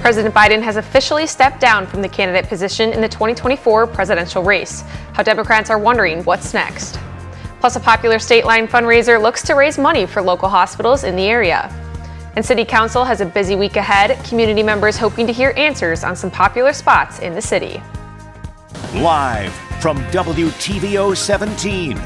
President Biden has officially stepped down from the candidate position in the 2024 presidential race. How Democrats are wondering what's next. Plus, a popular state line fundraiser looks to raise money for local hospitals in the area. And City Council has a busy week ahead, community members hoping to hear answers on some popular spots in the city. Live from WTVO 17,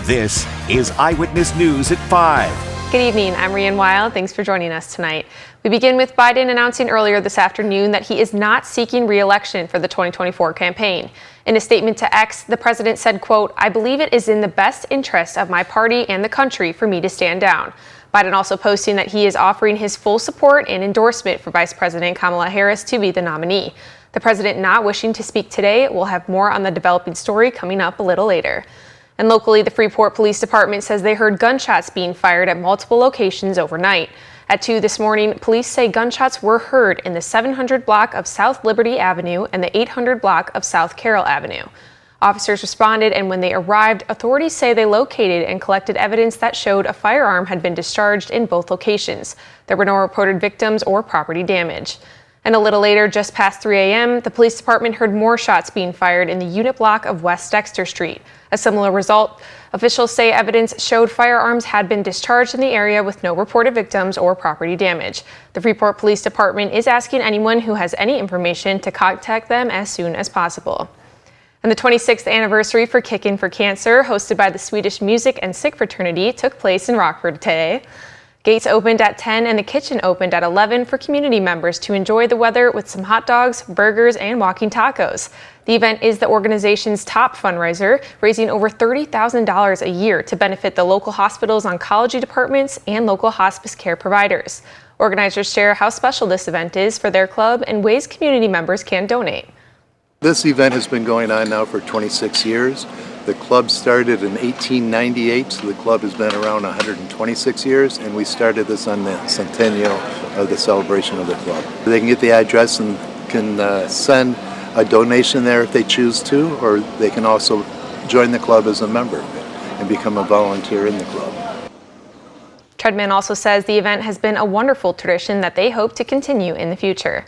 this is Eyewitness News at 5. Good evening, I'm Rian Weil. Thanks for joining us tonight. We begin with Biden announcing earlier this afternoon that he is not seeking re-election for the 2024 campaign. In a statement to X, the president said, quote, "I believe it is in the best interest of my party and the country for me to stand down." Biden also posting that he is offering his full support and endorsement for Vice President Kamala Harris to be the nominee. The president not wishing to speak today. Will have more on the developing story coming up a little later. And locally, the Freeport Police Department says they heard gunshots being fired at multiple locations overnight. At 2 this morning, police say gunshots were heard in the 700 block of South Liberty Avenue and the 800 block of South Carroll Avenue. Officers responded, and when they arrived, authorities say they located and collected evidence that showed a firearm had been discharged in both locations. There were no reported victims or property damage. And a little later, just past 3 a.m., the police department heard more shots being fired in the unit block of West Dexter Street. A similar result, officials say evidence showed firearms had been discharged in the area with no reported victims or property damage. The Freeport Police Department is asking anyone who has any information to contact them as soon as possible. And the 26th anniversary for Kickin' for Cancer, hosted by the Swedish Music and Sick Fraternity, took place in Rockford today. Gates opened at 10 and the kitchen opened at 11 for community members to enjoy the weather with some hot dogs, burgers, and walking tacos. The event is the organization's top fundraiser, raising over $30,000 a year to benefit the local hospitals' oncology departments and local hospice care providers. Organizers share how special this event is for their club and ways community members can donate. This event has been going on now for 26 years. The club started in 1898, so the club has been around 126 years, and we started this on the centennial of the celebration of the club. They can get the address and can send a donation there if they choose to, or they can also join the club as a member and become a volunteer in the club. Treadman also says the event has been a wonderful tradition that they hope to continue in the future.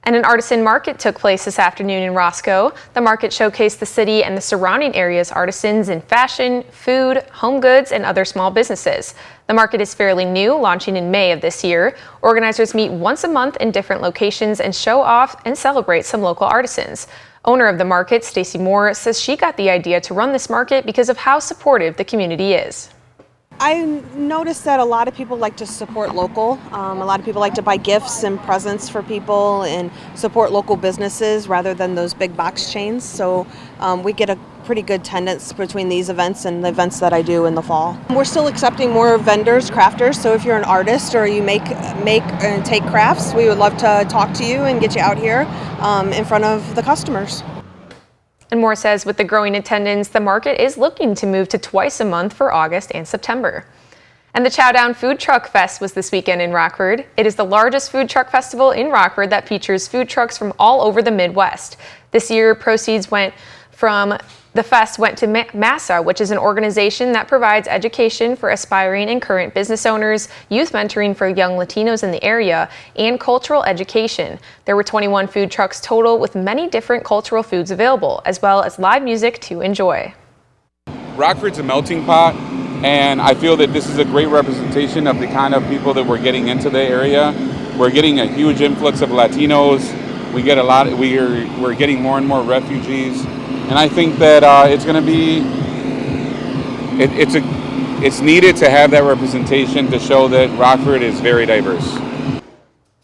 And an artisan market took place this afternoon in Roscoe. The market showcased the city and the surrounding area's artisans in fashion, food, home goods, and other small businesses. The market is fairly new, launching in May of this year. Organizers meet once a month in different locations and show off and celebrate some local artisans. Owner of the market, Stacy Moore, says she got the idea to run this market because of how supportive the community is. I noticed that a lot of people like to support local. A lot of people like to buy gifts and presents for people and support local businesses rather than those big box chains. So we get a pretty good attendance between these events and the events that I do in the fall. We're still accepting more vendors, crafters. So if you're an artist or you make and take crafts, we would love to talk to you and get you out here in front of the customers. And Moore says with the growing attendance, the market is looking to move to twice a month for August and September. And the Chowdown Food Truck Fest was this weekend in Rockford. It is the largest food truck festival in Rockford that features food trucks from all over the Midwest. This year, proceeds from the fest went to MASA, which is an organization that provides education for aspiring and current business owners, youth mentoring for young Latinos in the area, and cultural education. There were 21 food trucks total with many different cultural foods available, as well as live music to enjoy. Rockford's a melting pot, and I feel that this is a great representation of the kind of people that we're getting into the area. We're getting a huge influx of Latinos. We're getting more and more refugees. And I think that it's going to be, it's needed to have that representation to show that Rockford is very diverse.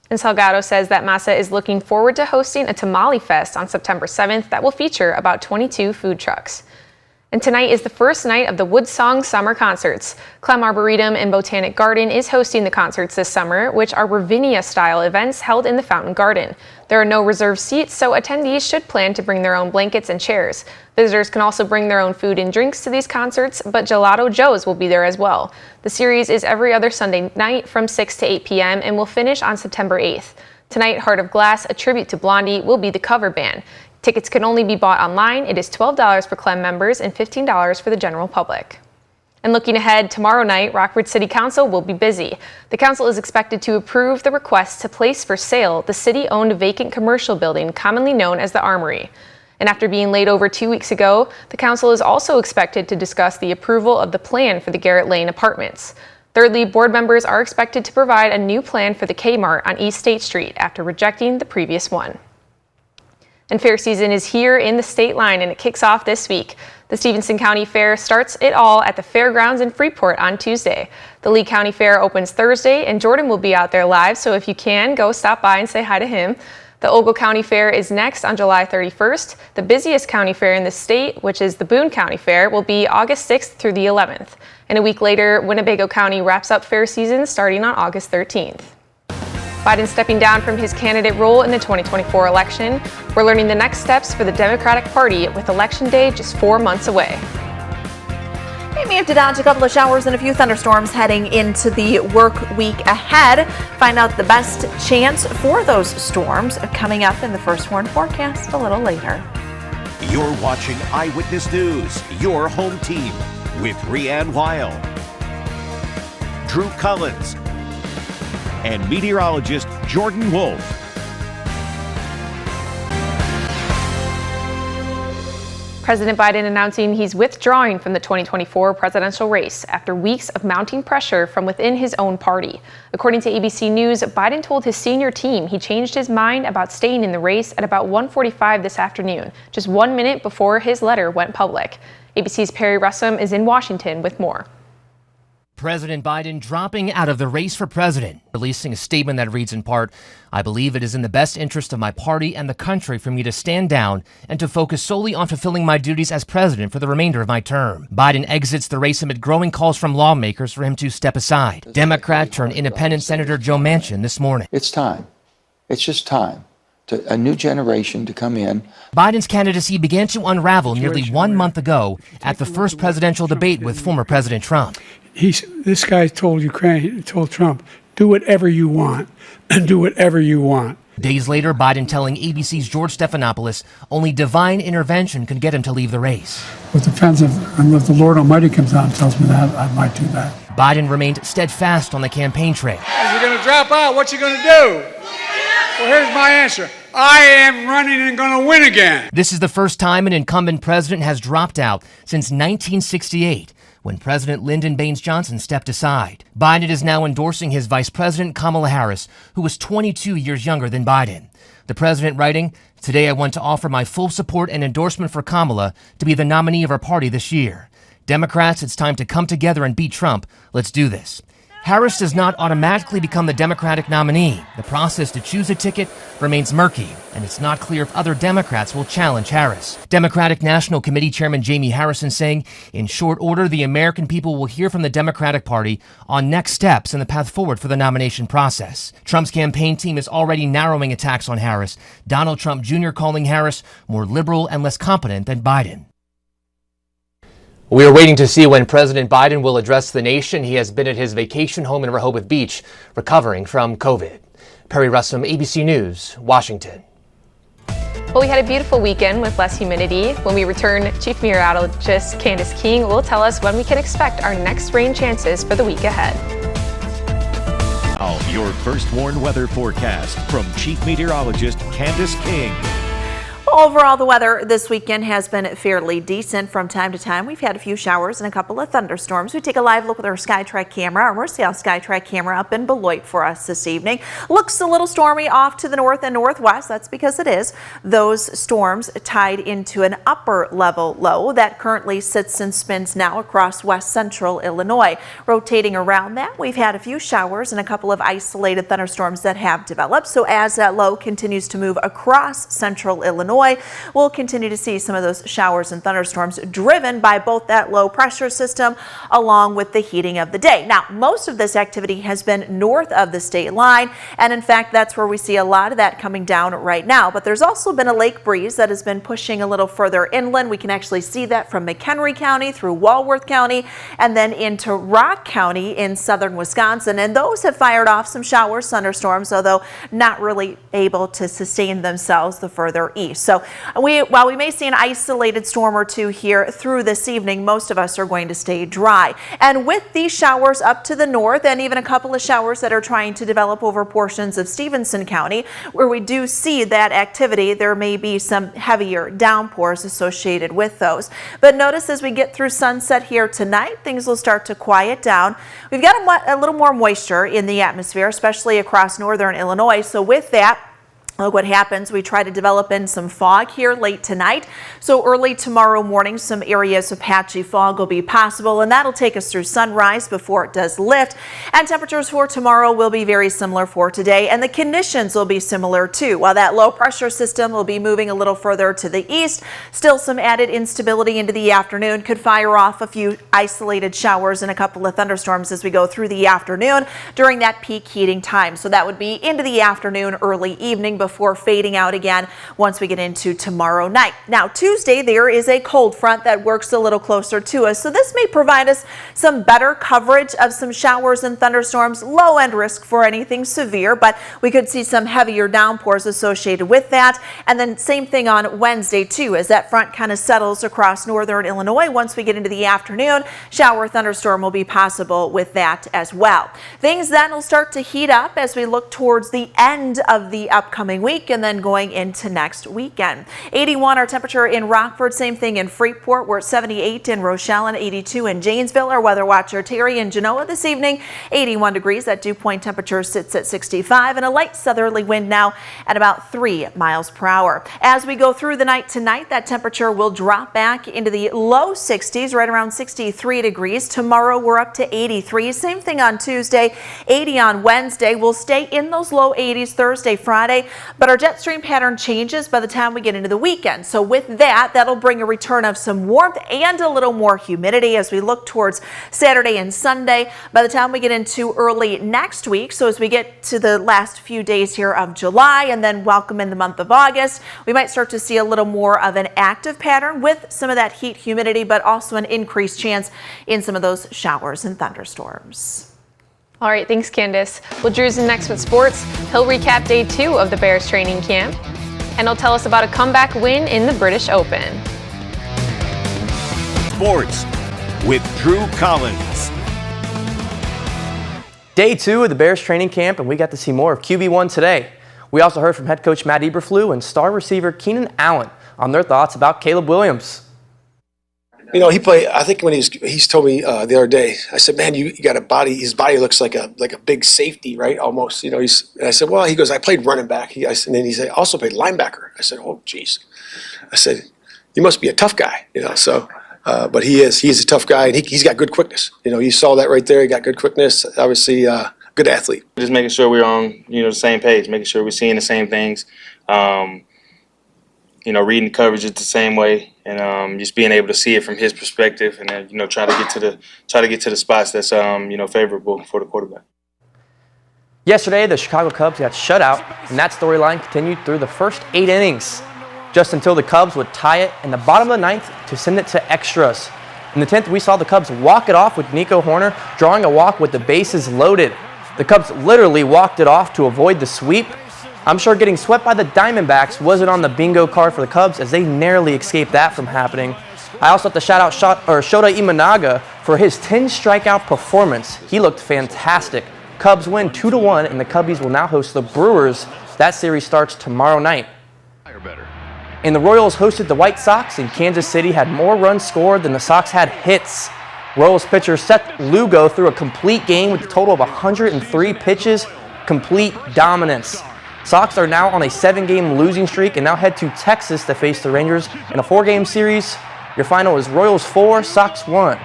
And Salgado says that MASA is looking forward to hosting a Tamale Fest on September 7th that will feature about 22 food trucks. And tonight is the first night of the Woodsong Summer Concerts. Clem Arboretum and Botanic Garden is hosting the concerts this summer, which are Ravinia-style events held in the Fountain Garden. There are no reserved seats, so attendees should plan to bring their own blankets and chairs. Visitors can also bring their own food and drinks to these concerts, but Gelato Joe's will be there as well. The series is every other Sunday night from 6 to 8 p.m. and will finish on September 8th. Tonight, Heart of Glass, a tribute to Blondie, will be the cover band. Tickets can only be bought online. It is $12 for Clem members and $15 for the general public. And looking ahead, tomorrow night, Rockford City Council will be busy. The council is expected to approve the request to place for sale the city-owned vacant commercial building commonly known as the Armory. And after being laid over 2 weeks ago, the council is also expected to discuss the approval of the plan for the Garrett Lane apartments. Thirdly, board members are expected to provide a new plan for the Kmart on East State Street after rejecting the previous one. And fair season is here in the state line, and it kicks off this week. The Stephenson County Fair starts it all at the fairgrounds in Freeport on Tuesday. The Lee County Fair opens Thursday, and Jordan will be out there live, so if you can, go stop by and say hi to him. The Ogle County Fair is next on July 31st. The busiest county fair in the state, which is the Boone County Fair, will be August 6th through the 11th. And a week later, Winnebago County wraps up fair season starting on August 13th. Biden stepping down from his candidate role in the 2024 election. We're learning the next steps for the Democratic Party with Election Day just 4 months away. We may have to dodge a couple of showers and a few thunderstorms heading into the work week ahead. Find out the best chance for those storms coming up in the First Warn forecast a little later. You're watching Eyewitness News, your home team, with Rianne Weil, Drew Collins, and meteorologist Jordan Wolf. President Biden announcing he's withdrawing from the 2024 presidential race after weeks of mounting pressure from within his own party. According to ABC News, Biden told his senior team he changed his mind about staying in the race at about 1:45 this afternoon, just 1 minute before his letter went public. ABC's Perry Russum is in Washington with more. President Biden dropping out of the race for president, releasing a statement that reads in part, "I believe it is in the best interest of my party and the country for me to stand down and to focus solely on fulfilling my duties as president for the remainder of my term." Biden exits the race amid growing calls from lawmakers for him to step aside. Democrat turned independent Senator Joe Manchin this morning. It's time. It's just time. A new generation to come in. Biden's candidacy began to unravel nearly 1 month ago at the first presidential debate with former President Trump. This guy told Trump, do whatever you want and do whatever you want. Days later, Biden telling ABC's George Stephanopoulos only divine intervention could get him to leave the race. It depends if the Lord Almighty comes out and tells me that, I might do that. Biden remained steadfast on the campaign trail. If you're going to drop out, what you going to do? Well, here's my answer. I am running and going to win again. This is the first time an incumbent president has dropped out since 1968, when President Lyndon Baines Johnson stepped aside. Biden is now endorsing his Vice President Kamala Harris, who was 22 years younger than Biden. The president writing, "Today I want to offer my full support and endorsement for Kamala to be the nominee of our party this year. Democrats, it's time to come together and beat Trump. Let's do this." Harris does not automatically become the Democratic nominee. The process to choose a ticket remains murky, and it's not clear if other Democrats will challenge Harris. Democratic National Committee Chairman Jamie Harrison saying, in short order, the American people will hear from the Democratic Party on next steps in the path forward for the nomination process. Trump's campaign team is already narrowing attacks on Harris, Donald Trump Jr. calling Harris more liberal and less competent than Biden. We are waiting to see when President Biden will address the nation. He has been at his vacation home in Rehoboth Beach, recovering from COVID. Perry Russum, ABC News, Washington. Well, we had a beautiful weekend with less humidity. When we return, Chief Meteorologist Candace King will tell us when we can expect our next rain chances for the week ahead. Now, your First Warn weather forecast from Chief Meteorologist Candace King. Overall, the weather this weekend has been fairly decent. From time to time, we've had a few showers and a couple of thunderstorms. We take a live look with our SkyTrack camera, our Mercy House SkyTrack camera up in Beloit for us this evening. Looks a little stormy off to the north and northwest. That's because it is. Those storms tied into an upper level low that currently sits and spins now across west central Illinois. Rotating around that, we've had a few showers and a couple of isolated thunderstorms that have developed. So as that low continues to move across central Illinois, we'll continue to see some of those showers and thunderstorms driven by both that low pressure system along with the heating of the day. Now, most of this activity has been north of the state line, and in fact, that's where we see a lot of that coming down right now. But there's also been a lake breeze that has been pushing a little further inland. We can actually see that from McHenry County through Walworth County and then into Rock County in southern Wisconsin. And those have fired off some showers, thunderstorms, although not really able to sustain themselves the further east. So So while we may see an isolated storm or two here through this evening, most of us are going to stay dry. And with these showers up to the north and even a couple of showers that are trying to develop over portions of Stevenson County, where we do see that activity, there may be some heavier downpours associated with those. But notice as we get through sunset here tonight, things will start to quiet down. We've got a little more moisture in the atmosphere, especially across northern Illinois. So with that, look what happens. We try to develop in some fog here late tonight. So early tomorrow morning, some areas of patchy fog will be possible, and that'll take us through sunrise before it does lift. And temperatures for tomorrow will be very similar for today, and the conditions will be similar too. While that low pressure system will be moving a little further to the east, still some added instability into the afternoon. Could fire off a few isolated showers and a couple of thunderstorms as we go through the afternoon during that peak heating time. So that would be into the afternoon, early evening before fading out again once we get into tomorrow night. Now Tuesday, there is a cold front that works a little closer to us, so this may provide us some better coverage of some showers and thunderstorms. Low end risk for anything severe, but we could see some heavier downpours associated with that. And then same thing on Wednesday too, as that front kind of settles across northern Illinois. Once we get into the afternoon, shower thunderstorm will be possible with that as well. Things then will start to heat up as we look towards the end of the upcoming week and then going into next weekend. 81 our temperature in Rockford, same thing in Freeport. We're at 78 in Rochelle and 82 in Janesville. Our weather watcher Terry in Genoa this evening, 81 degrees. That dew point temperature sits at 65 and a light southerly wind now at about 3 miles per hour. As we go through the night tonight, that temperature will drop back into the low 60s, right around 63 degrees. Tomorrow we're up to 83. Same thing on Tuesday, 80 on Wednesday. We'll stay in those low 80s Thursday, Friday, but our jet stream pattern changes by the time we get into the weekend. So with that, that'll bring a return of some warmth and a little more humidity as we look towards Saturday and Sunday by the time we get into early next week. So as we get to the last few days here of July and then welcome in the month of August, we might start to see a little more of an active pattern with some of that heat, humidity, but also an increased chance in some of those showers and thunderstorms. All right, thanks, Candace. Well, Drew's in next with sports. He'll recap day 2 of the Bears training camp, and he'll tell us about a comeback win in the British Open. Sports with Drew Collins. Day 2 of the Bears training camp, and we got to see more of QB1 today. We also heard from head coach Matt Eberflew and star receiver Keenan Allen on their thoughts about Caleb Williams. You know, he played. I think when he's told me the other day, I said, "Man, you got a body. His body looks like a big safety, right? Almost. You know." And I said, "Well," he goes, "I played running back." And then he said, "I also played linebacker." I said, "Oh, geez." I said, "You must be a tough guy." You know, so. But he is. He's a tough guy, and he's got good quickness. You know, you saw that right there. He got good quickness. Obviously, good athlete. Just making sure we're on the same page, making sure we're seeing the same things. Reading the coverage the same way, and just being able to see it from his perspective, and then try to get to the spots that's favorable for the quarterback. Yesterday, the Chicago Cubs got shut out, and that storyline continued through the first 8 innings, just until the Cubs would tie it in the bottom of the 9th to send it to extras. In the 10th, we saw the Cubs walk it off with Nico Horner drawing a walk with the bases loaded. The Cubs literally walked it off to avoid the sweep. I'm sure getting swept by the Diamondbacks wasn't on the bingo card for the Cubs, as they narrowly escaped that from happening. I also have to shout out Shota Imanaga for his 10 strikeout performance. He looked fantastic. Cubs win 2-1, and the Cubbies will now host the Brewers. That series starts tomorrow night. And the Royals hosted the White Sox, and Kansas City had more runs scored than the Sox had hits. Royals pitcher Seth Lugo threw a complete game with a total of 103 pitches, complete dominance. Sox are now on a 7-game losing streak and now head to Texas to face the Rangers in a 4-game series. Your final is Royals 4, Sox 1.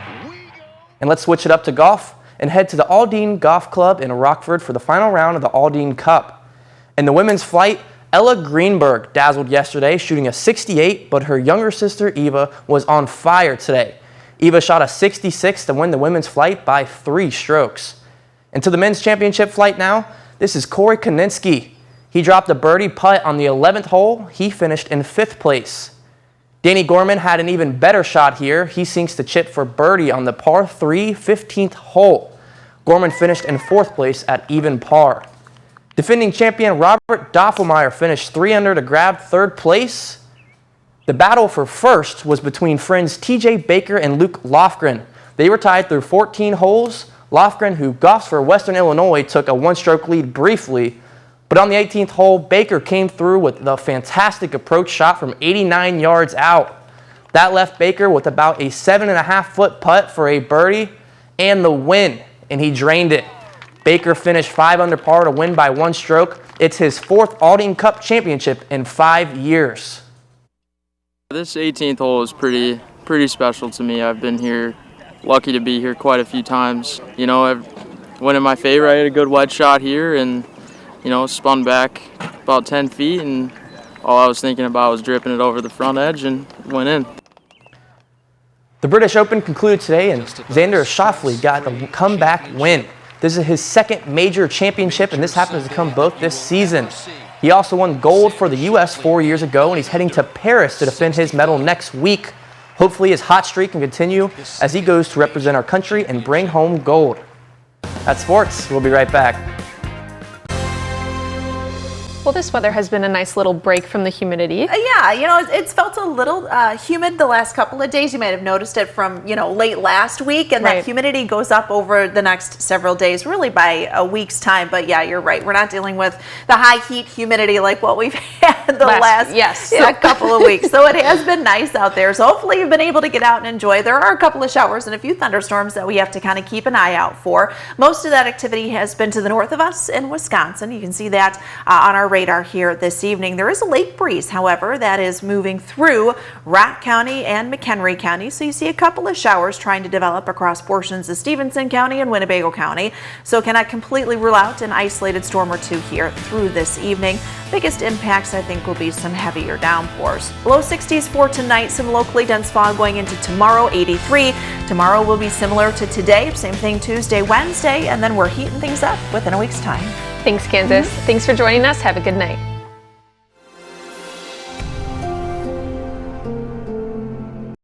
And let's switch it up to golf and head to the Aldine Golf Club in Rockford for the final round of the Aldine Cup. In the women's flight, Ella Greenberg dazzled yesterday, shooting a 68, but her younger sister Eva was on fire today. Eva shot a 66 to win the women's flight by 3 strokes. And to the men's championship flight now, this is Corey Koninsky. He dropped a birdie putt on the 11th hole. He finished in 5th place. Danny Gorman had an even better shot here. He sinks the chip for birdie on the par 3 15th hole. Gorman finished in 4th place at even par. Defending champion Robert Doffelmeyer finished 3 under to grab 3rd place. The battle for first was between friends TJ Baker and Luke Lofgren. They were tied through 14 holes. Lofgren, who golfs for Western Illinois, took a one-stroke lead briefly, but on the 18th hole, Baker came through with the fantastic approach shot from 89 yards out. That left Baker with about a 7.5-foot putt for a birdie and the win, and he drained it. Baker finished 5 under par to win by 1 stroke. It's his 4th Aldine Cup championship in 5 years. This 18th hole is pretty special to me. I've been here, lucky to be here quite a few times. You know, I've went in my favor. I had a good wedge shot here and, you know, spun back about 10 feet, and all I was thinking about was dripping it over the front edge and went in. The British Open concluded today, and Xander Schauffele got the comeback win. This is his 2nd major championship, and this happens to come both this season. He also won gold for the U.S. 4 years ago, and he's heading to Paris to defend his medal next week. Hopefully his hot streak can continue as he goes to represent our country and bring home gold. That's sports. We'll be right back. Well, this weather has been a nice little break from the humidity. Yeah, you know, it's felt a little humid the last couple of days. You might have noticed it from, you know, late last week, and that humidity goes up over the next several days, really by a week's time. But yeah, you're right. We're not dealing with the high heat humidity like what we've had the last couple of weeks. So it has been nice out there. So hopefully you've been able to get out and enjoy. There are a couple of showers and a few thunderstorms that we have to kind of keep an eye out for. Most of that activity has been to the north of us in Wisconsin. You can see that on our radar here this evening. There is a lake breeze, however, that is moving through Rock County and McHenry County. So you see a couple of showers trying to develop across portions of Stevenson County and Winnebago County. So cannot completely rule out an isolated storm or two here through this evening. Biggest impacts, I think, will be some heavier downpours. Low 60s for tonight, some locally dense fog going into tomorrow, 83. Tomorrow will be similar to today. Same thing Tuesday, Wednesday, and then we're heating things up within a week's time. Thanks, Kansas. Thanks for joining us. Have a good night.